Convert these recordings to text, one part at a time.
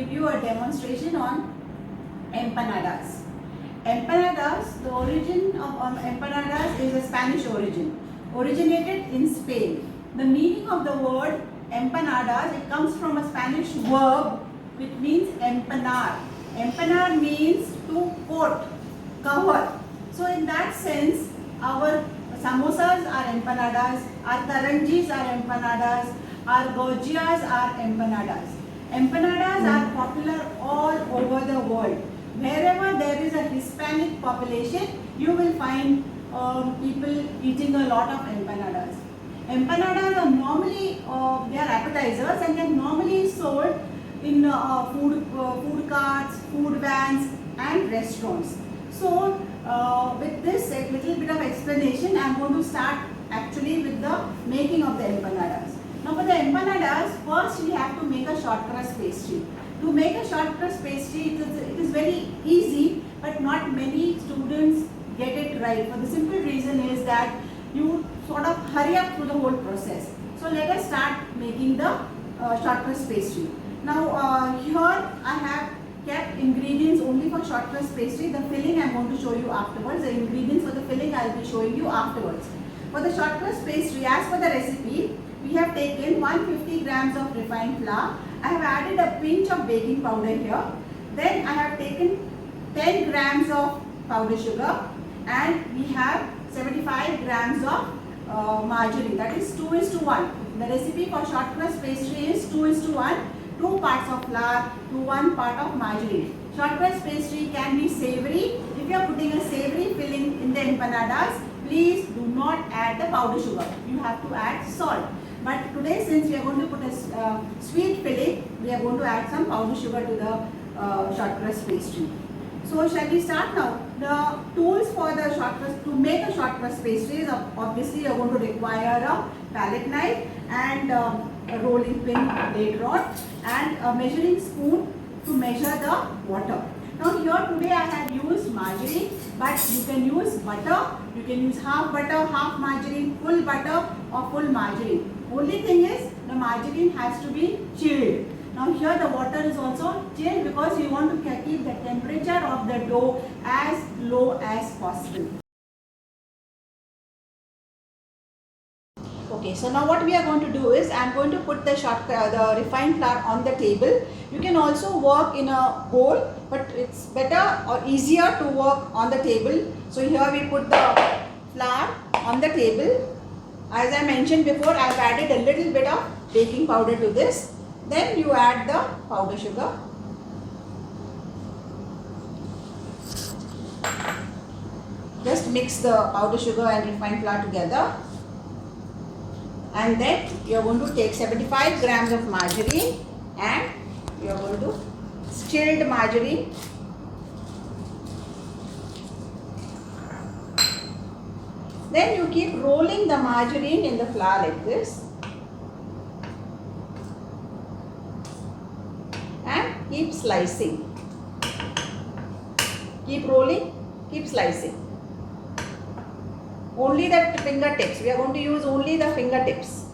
give you a demonstration on empanadas. Empanadas, the origin of empanadas is a Spanish origin, originated in Spain. The meaning of the word empanadas, it comes from a Spanish verb which means empanar. Empanar means to coat, cover. So in that sense, our samosas are empanadas, our taranjis are empanadas, our gojias are empanadas. Empanadas are popular all over the world. Wherever there is a Hispanic population, you will find people eating a lot of empanadas. Empanadas are normally, they are appetizers and they are normally sold in food carts, food vans and restaurants. So with this little bit of explanation, I am going to start actually with the making of the empanadas. Now for the empanadas, first we have to make a short crust pastry. To make a short crust pastry, it is very easy, but not many students get it right. For the simple reason is that you sort of hurry up through the whole process. So let us start making the short crust pastry. Now here I have kept ingredients only for short crust pastry. The filling I am going to show you afterwards. The ingredients for the filling I will be showing you afterwards. For the short crust pastry, as per the recipe, we have taken 150 grams of refined flour. I have added a pinch of baking powder here. Then I have taken 10 grams of powdered sugar and we have 75 grams of margarine. That is 2:1. The recipe for short crust pastry is 2:1. 2 parts of flour to 1 part of margarine. Short crust pastry can be savory. If you are putting a savory filling in the empanadas, please do not add the powdered sugar. You have to add salt. But today, since we are going to put a sweet filling, we are going to add some powdered sugar to the short crust pastry. So shall we start now? The tools for the short crust, to make a short crust pastry is obviously you are going to require a palette knife and a rolling pin later on and a measuring spoon to measure the water. Now here today I have used margarine, but you can use butter, you can use half butter, half margarine, full butter or full margarine. Only thing is the margarine has to be chilled. Now here the water is also chilled because we want to keep the temperature of the dough as low as possible. Okay, so now what we are going to do is I am going to put the refined flour on the table. You can also work in a bowl, but it's better or easier to work on the table. So here we put the flour on the table. As I mentioned before, I have added a little bit of baking powder to this. Then you add the powdered sugar. Just mix the powdered sugar and refined flour together. And then you are going to take 75 grams of margarine and you are going to chilled margarine. Then you keep rolling the margarine in the flour like this and keep slicing. Keep rolling, keep slicing. Only the fingertips. We are going to use only the fingertips.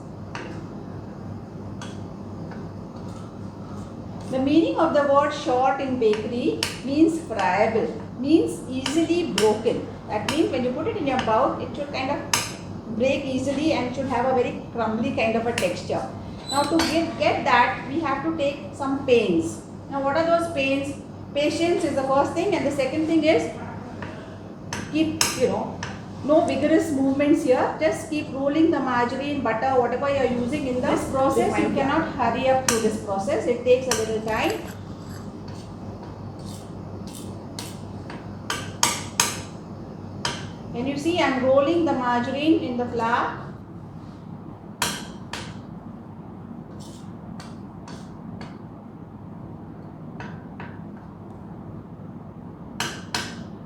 The meaning of the word short in bakery means friable, means easily broken. That means when you put it in your bowl, it should kind of break easily and should have a very crumbly kind of a texture. Now to get that, we have to take some pains. Now what are those pains? Patience is the first thing, and the second thing is keep, no vigorous movements here. Just keep rolling the margarine, butter, whatever you are using in this process. You cannot hurry up through this process. It takes a little time. Can you see I am rolling the margarine in the flour?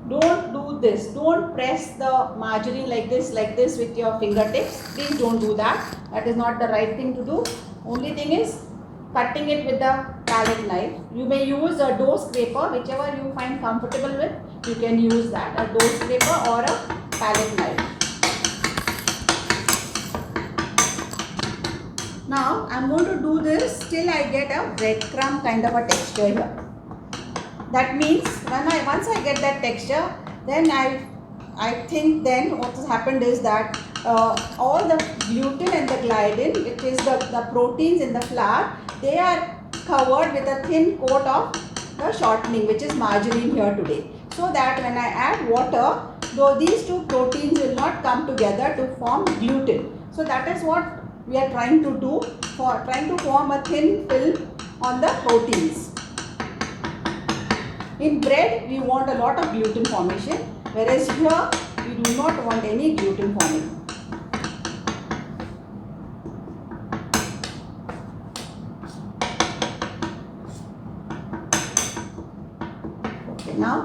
Don't do this. Don't press the margarine like this with your fingertips. Please don't do that. That is not the right thing to do. Only thing is cutting it with the palette knife. You may use a dough scraper, whichever you find comfortable with. You can use that, a dough scraper or a palette knife. Now I'm going to do this till I get a breadcrumb kind of a texture here. That means once I get that texture, then I think then what has happened is that all the gluten and the gliadin, which is the proteins in the flour, they are covered with a thin coat of the shortening, which is margarine here today. So that when I add water, though these two proteins will not come together to form gluten. So that is what we are trying to do, for trying to form a thin film on the proteins. In bread, we want a lot of gluten formation, whereas here we do not want any gluten forming. Okay, now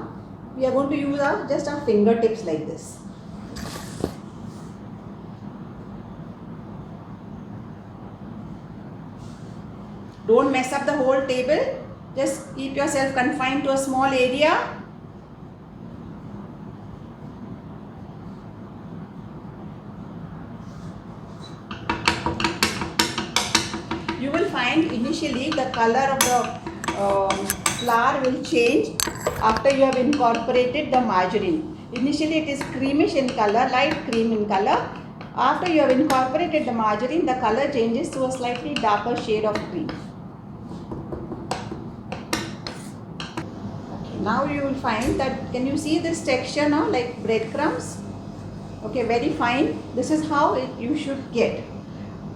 we are going to use just our fingertips like this. Don't mess up the whole table. Just keep yourself confined to a small area. You will find initially the color of the flour will change after you have incorporated the margarine. Initially it is creamish in color, light cream in color. After you have incorporated the margarine, the color changes to a slightly darker shade of cream. Now you will find that, can you see this texture now, like breadcrumbs? Okay, very fine. This is how you should get.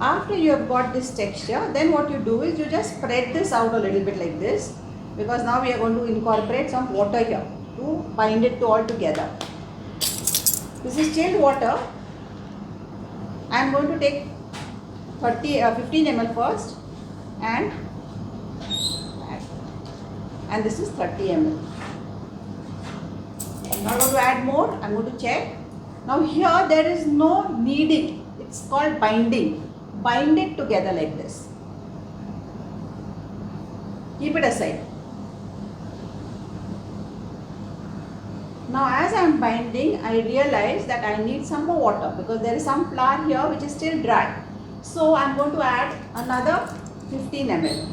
After you have got this texture, then what you do is you just spread this out a little bit like this, because now we are going to incorporate some water here to bind it to all together. This is chilled water. I am going to take 15 ml first, and this is 30 ml. I'm not going to add more. I'm going to check. Now here there is no kneading. It's called binding. Bind it together like this. Keep it aside. Now as I am binding, I realize that I need some more water because there is some flour here which is still dry. So I am going to add another 15 ml.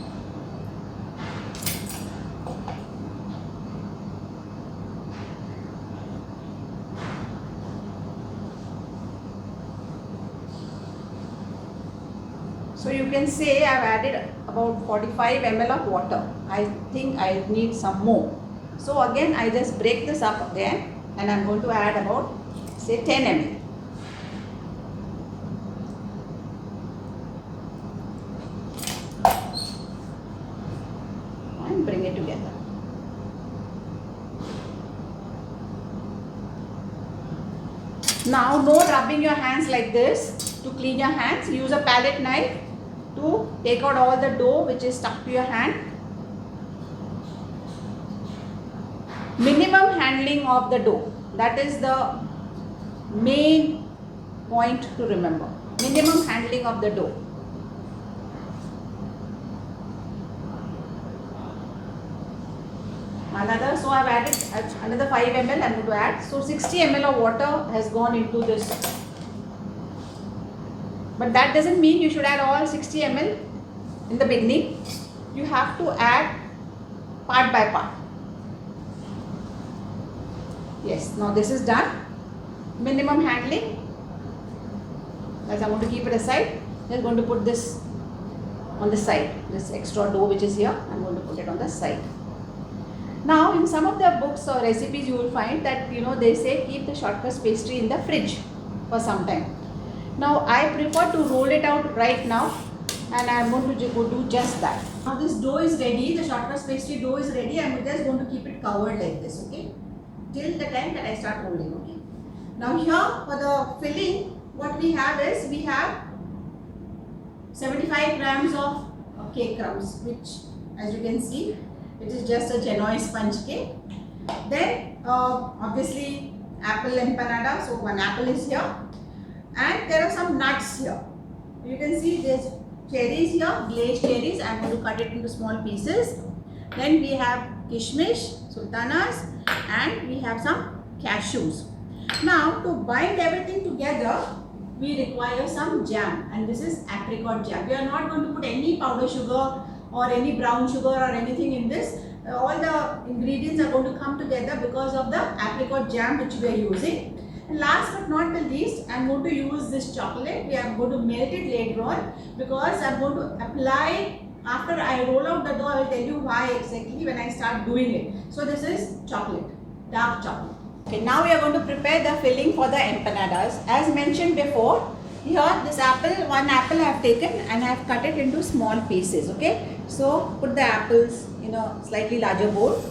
So you can say I have added about 45 ml of water. I think I need some more. So again I just break this up again, and I am going to add about, say, 10 ml. And bring it together. Now no rubbing your hands like this. To clean your hands, use a palette knife to take out all the dough which is stuck to your hand. Minimum handling of the dough. That is the main point to remember. Minimum handling of the dough. So I have added another 5 ml. I am going to add. So 60 ml of water has gone into this. But that doesn't mean you should add all 60 ml in the beginning. You have to add part by part. Yes, now this is done. Minimum handling. As I'm going to keep it aside, I'm going to put this on the side. This extra dough which is here, I'm going to put it on the side. Now in some of the books or recipes you will find that they say keep the shortcrust pastry in the fridge for some time. Now I prefer to roll it out right now, and I am going to go do just that. Now this dough is ready, the shortcrust pastry dough is ready. I am just going to keep it covered like this, okay, till the time that I start rolling, okay. Now here for the filling, what we have is, we have 75 grams of cake crumbs, which as you can see, it is just a Genoese sponge cake. Then obviously apple empanada, so one apple is here. And there are some nuts here. You can see there's cherries here, glazed cherries. I am going to cut it into small pieces. Then we have kishmish, sultanas, and we have some cashews. Now to bind everything together, we require some jam, and this is apricot jam. We are not going to put any powder sugar or any brown sugar or anything in this. All the ingredients are going to come together because of the apricot jam which we are using. And last but not the least, I am going to use this chocolate. We are going to melt it later on, because I am going to apply. After I roll out the dough, I will tell you why exactly when I start doing it. So this is chocolate, dark chocolate. Okay, now we are going to prepare the filling for the empanadas. As mentioned before, here this apple, one apple I have taken and I have cut it into small pieces. Okay, so put the apples in a slightly larger bowl.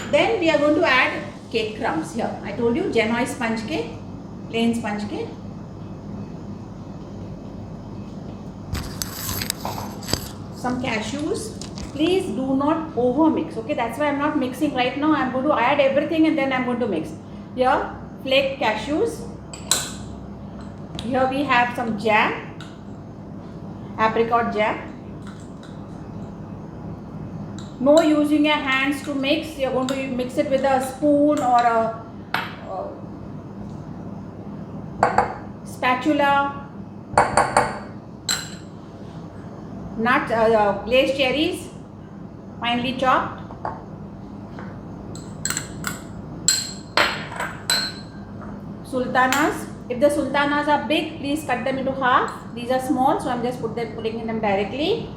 Then we are going to add cake crumbs here. I told you Genoise sponge cake, plain sponge cake. Some cashews. Please do not over mix. Okay, that's why I'm not mixing right now. I'm going to add everything and then I'm going to mix. Here, flaked cashews. Here we have some jam, apricot jam. No using your hands to mix. You're going to mix it with a spoon or a spatula. Glazed cherries, finely chopped. Sultanas. If the sultanas are big, please cut them into half. These are small, so I'm just putting them directly.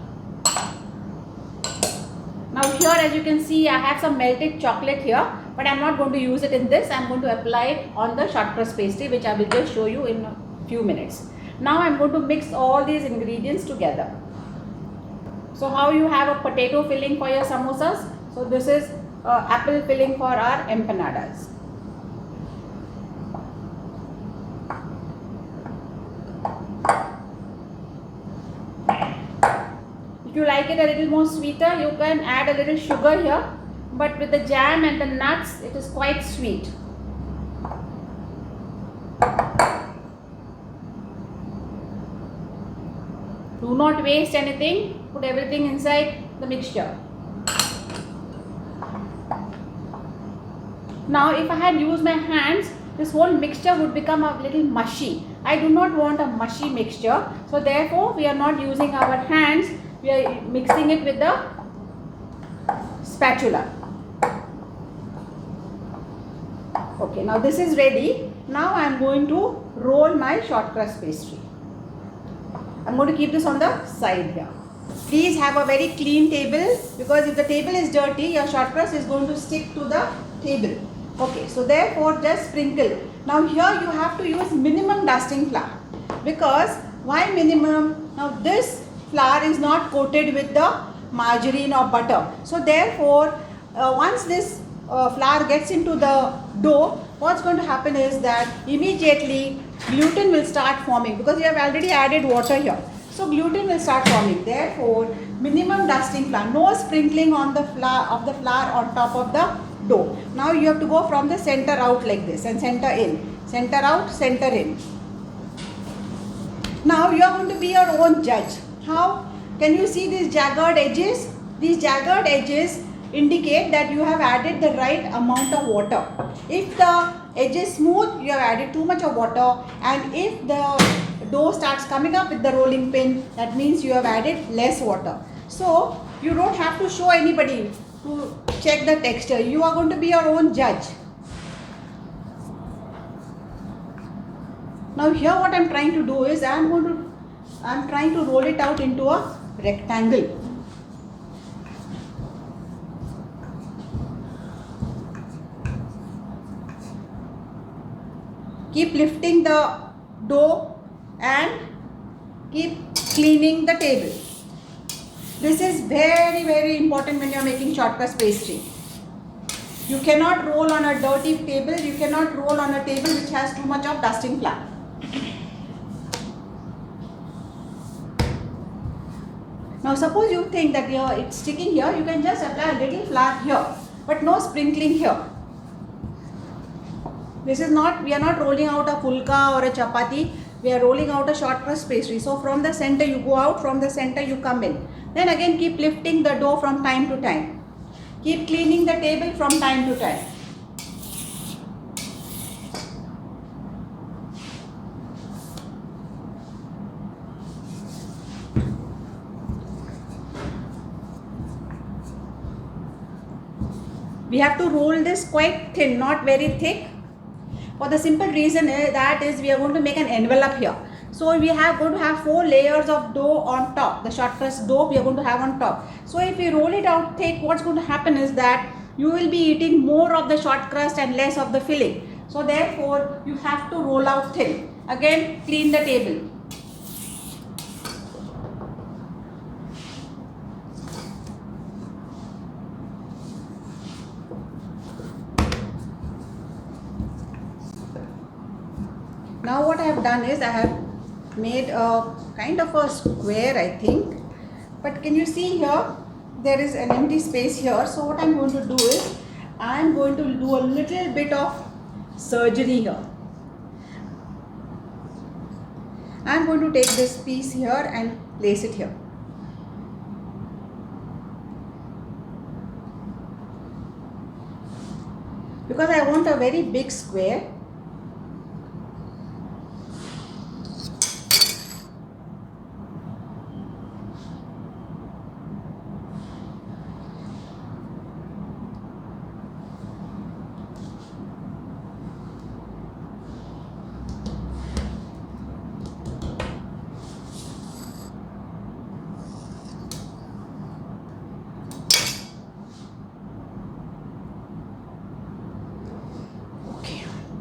Now here, as you can see, I have some melted chocolate here, but I'm not going to use it in this. I'm going to apply it on the short crust pastry, which I will just show you in a few minutes. Now I'm going to mix all these ingredients together. So how you have a potato filling for your samosas? So this is apple filling for our empanadas. If you like it a little more sweeter, you can add a little sugar here. But with the jam and the nuts, it is quite sweet. Do not waste anything. Put everything inside the mixture. Now if I had used my hands, this whole mixture would become a little mushy. I do not want a mushy mixture. So therefore we are not using our hands. We are mixing it with the spatula. Okay, now this is ready. Now I am going to roll my short crust pastry. I am going to keep this on the side here. Please have a very clean table, because if the table is dirty, your short crust is going to stick to the table. Okay, so therefore just sprinkle. Now here you have to use minimum dusting flour. Because why minimum? Now this flour is not coated with the margarine or butter. So therefore once this flour gets into the dough, what's going to happen is that immediately gluten will start forming, because you have already added water here. So gluten will start forming. Therefore minimum dusting flour, no sprinkling on the flour on top of the dough. Now you have to go from the center out like this and center in, center out, center in. Now you are going to be your own judge. How? Can you see these jagged edges? These jagged edges indicate that you have added the right amount of water. If the edge is smooth, you have added too much of water, and if the dough starts coming up with the rolling pin, that means you have added less water. So you don't have to show anybody to check the texture. You are going to be your own judge. Now here what I am trying to do is I am trying to roll it out into a rectangle. Keep lifting the dough and keep cleaning the table. This is very, very important when you are making short crust pastry. You cannot roll on a dirty table. You cannot roll on a table which has too much of dusting flour. Now suppose you think that it's sticking here, you can just apply a little flour here, but no sprinkling here. This is not, we are not rolling out a pulka or a chapati, we are rolling out a short crust pastry. So from the center you go out, from the center you come in. Then again keep lifting the dough from time to time. Keep cleaning the table from time to time. we have to roll this quite thin, not very thick. For the simple reason that is we are going to make an envelope here. So we are going to have 4 layers of dough on top. The short crust dough we are going to have on top. So if we roll it out thick, what's going to happen is that you will be eating more of the short crust and less of the filling. So therefore you have to roll out thin. Again, clean the table. Now what I have done is I have made a kind of a square, I think, but can you see here there is an empty space here. So what I'm going to do is I'm going to do a little bit of surgery here. I'm going to take this piece here and place it here. Because I want a very big square.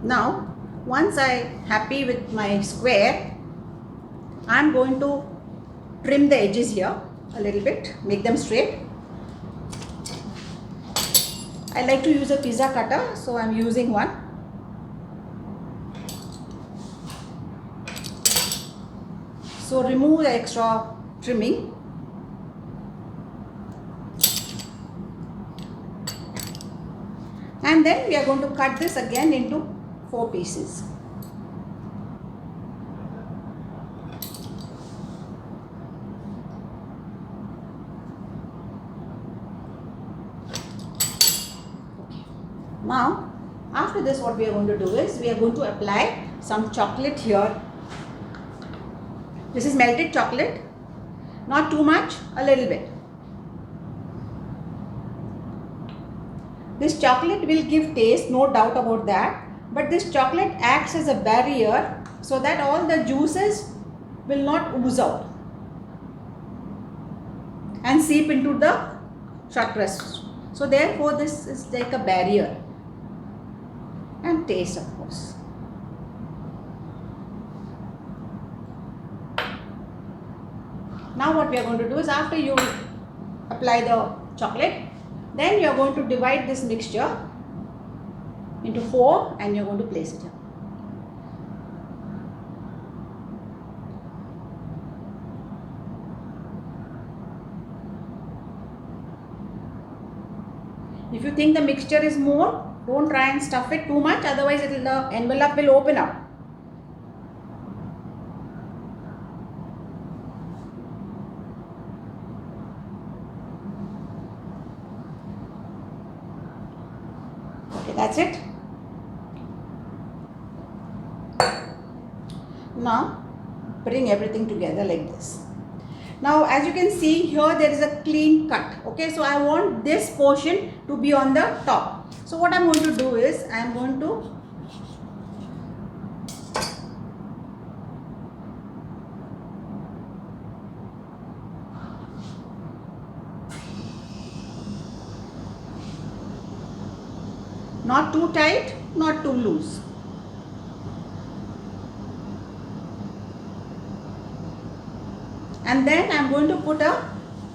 Now, once I'm happy with my square, I'm going to trim the edges here a little bit, make them straight. I like to use a pizza cutter, so I'm using one. So remove the extra trimming. And then we are going to cut this again into 4 pieces. Now, after this what we are going to do is we are going to apply some chocolate here. This is melted chocolate, not too much, a little bit. This chocolate will give taste, no doubt about that. But this chocolate acts as a barrier so that all the juices will not ooze out and seep into the short crust. So therefore this is like a barrier. And taste, of course. Now what we are going to do is after you apply the chocolate, then you are going to divide this mixture into 4 and you're going to place it here. If you think the mixture is more, don't try and stuff it too much, otherwise the envelope will open up. Okay, that's it. Now bring everything together like this. Now as you can see here there is a clean cut. Okay, so I want this portion to be on the top. So what I'm going to do is I am going to not too tight, not too loose. And then I'm going to put a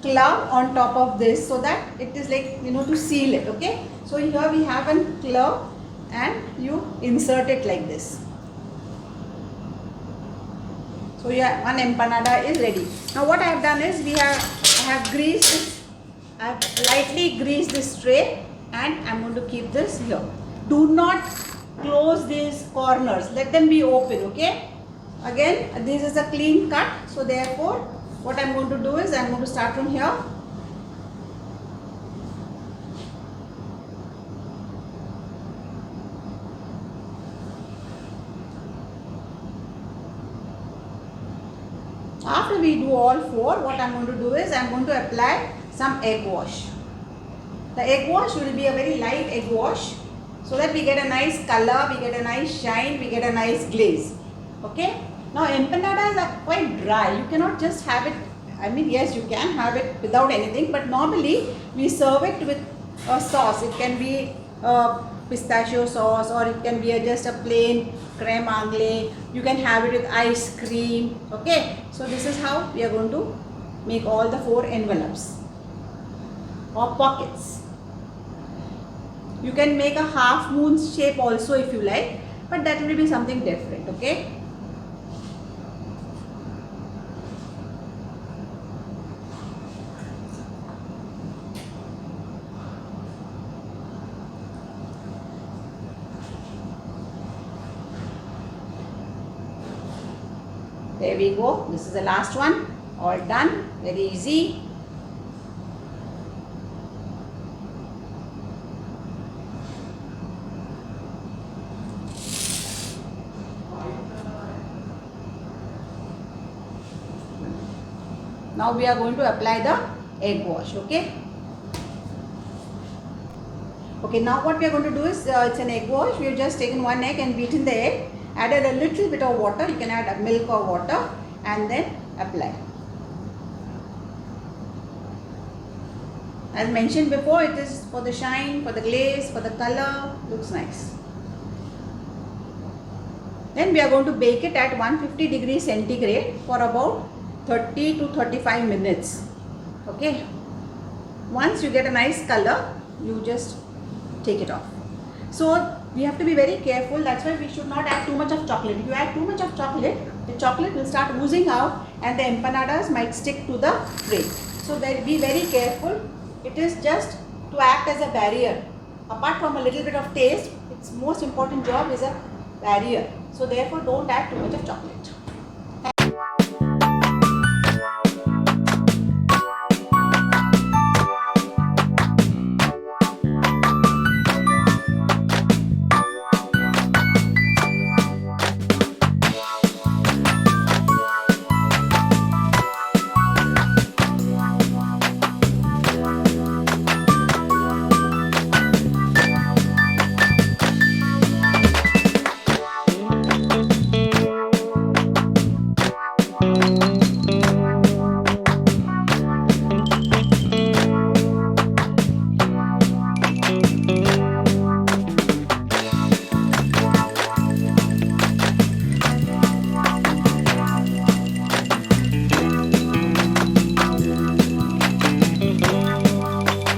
cloth on top of this so that it is like, to seal it. Okay, so here we have a cloth and you insert it like this. So yeah, one empanada is ready. Now what I have done is I have greased this, I have lightly greased this tray and I'm going to keep this here. Do not close these corners, let them be open. Okay, again this is a clean cut, so therefore what I'm going to do is I'm going to start from here. After we do all 4, what I'm going to do is I'm going to apply some egg wash. The egg wash will be a very light egg wash, so that we get a nice color, we get a nice shine, we get a nice glaze. Okay. Now empanadas are quite dry. You cannot just have it. I mean, yes, you can have it without anything, but normally we serve it with a sauce. It can be pistachio sauce, or it can be just a plain creme anglaise. You can have it with ice cream. Okay. So this is how we are going to make all the 4 envelopes or pockets. You can make a half moon shape also if you like, but that will be something different. Okay. There we go. This is the last one. All done. Very easy. Now we are going to apply the egg wash. Okay. Okay. Now what we are going to do is, it's an egg wash. We have just taken 1 egg and beaten the egg. Added a little bit of water. You can add milk or water and then apply. As mentioned before, it is for the shine, for the glaze, for the color. Looks nice. Then we are going to bake it at 150 degrees centigrade for about 30 to 35 minutes. Okay. Once you get a nice color, you just take it off. So we have to be very careful. That's why we should not add too much of chocolate. If you add too much of chocolate, the chocolate will start oozing out and the empanadas might stick to the tray. So be very careful. It is just to act as a barrier. Apart from a little bit of taste, its most important job is a barrier. So therefore don't add too much of chocolate.